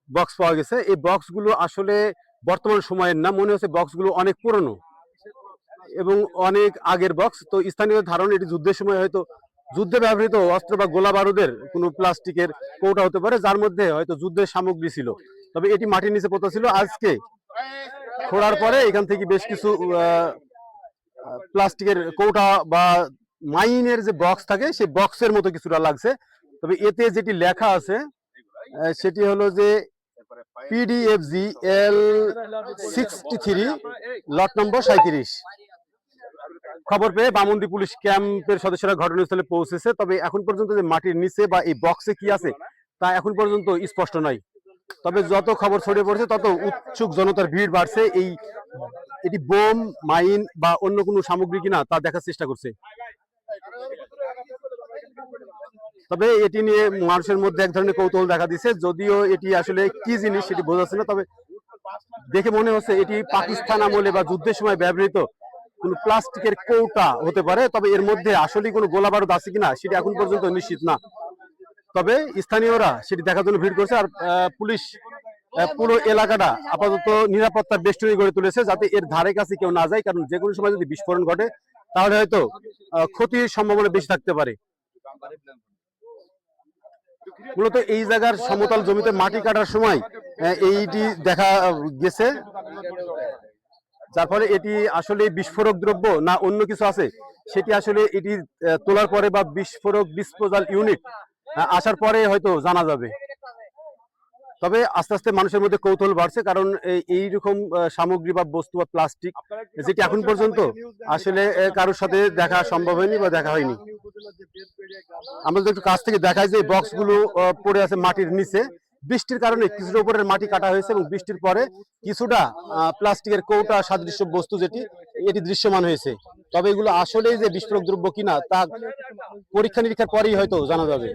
Box পাওয়া গেছে। এই বক্সগুলো আসলে বর্তমান সময়ের না, মনে হচ্ছে বক্সগুলো অনেক পুরনো এবং অনেক আগের বক্স। তো স্থানীয় ধারণা এটি যুদ্ধের সময় হয়তো যুদ্ধে ব্যবহৃত অস্ত্র বা গোলা বারুদের কোনো প্লাস্টিকের কৌটা হতে পারে, যার মধ্যে হয়তো যুদ্ধের সামগ্রী ছিল। তবে এটি মাটির নিচে পোতা ছিল। আজকে খোঁড়ার পরে এখান থেকে বেশ কিছু প্লাস্টিকের কৌটা বা মাইনের যে বক্স থাকে সেই বক্সের মতো কিছুটা লাগছে। তবে এতে যেটি লেখা আছে সেটি হলো যে পিডিএফজি L63 লট নম্বর 37। খবর পেয়ে বামুন্দি পুলিশ ক্যাম্পের সদস্যরা ঘটনাস্থলে পৌঁছেছে। তবে এখন পর্যন্ত যে মাটির নিচে বা এই বক্সে কি আছে তা এখন পর্যন্ত স্পষ্ট নয়। তবে যত খবর ছড়িয়ে পড়ছে তত উৎসুক জনতার ভিড় বাড়ছে। এটি বোম, মাইন বা অন্য কোনো সামগ্রী কিনা তা দেখার চেষ্টা করছে। তবে এটি নিয়ে মানুষের মধ্যে এক ধরনের কৌতূহল দেখা দিচ্ছে, যদিও এটি আসলে কি জিনিস সেটি বোঝা যাচ্ছে না। তবে দেখে মনে হচ্ছে এটি পাকিস্তান আমলে বা যুদ্ধের সময় ব্যবহৃত কোনো প্লাস্টিকের কৌটা হতে পারে। তবে এর মধ্যে আসলে কোনো গোলা বারুদ আছে কিনা সেটি এখন পর্যন্ত নিশ্চিত না। তবে স্থানীয়রা সেটি দেখার জন্য ভিড় করছে। আর পুলিশ পুরো এলাকাটা আপাতত নিরাপত্তা বেষ্টনী গড়ে তুলেছে, যাতে এর ধারে কাছে কেউ না যায়। কারণ যে কোনো সময় যদি বিস্ফোরণ ঘটে তাহলে হয়তো ক্ষতির সম্ভাবনা বেশি থাকতে পারে। মূলত এই জায়গার সমতল জমিতে মাটি কাটার সময় এইটি দেখা গেছে, যার ফলে এটি আসলে বিস্ফোরক দ্রব্য না অন্য কিছু আছে সেটি আসলে এটি তোলার পরে বা বিস্ফোরক ডিসপোজাল ইউনিট আসার পরে হয়তো জানা যাবে। তবে আস্তে আস্তে মানুষের মধ্যে কৌতূহল বাড়ছে, কারণ এইরকম সামগ্রী বা বস্তু বা প্লাস্টিক যেটি এখন পর্যন্ত আসলে কারোর সাথে দেখা সম্ভব হয়নি বা দেখা হয়নি। আমরা যদি একটু কাছ থেকে দেখাই যে বক্সগুলো পড়ে আছে মাটির নিচে। বৃষ্টির কারণে কিছুটা উপরের মাটি কাটা হয়েছে এবং বৃষ্টির পরে কিছুটা প্লাস্টিকের কৌটা সাদৃশ্য বস্তু যেটি এটি দৃশ্যমান হয়েছে। তবে এগুলো আসলেই যে বিস্ফোরক দ্রব্য কিনা তা পরীক্ষা নিরীক্ষার পরেই হয়তো জানা যাবে।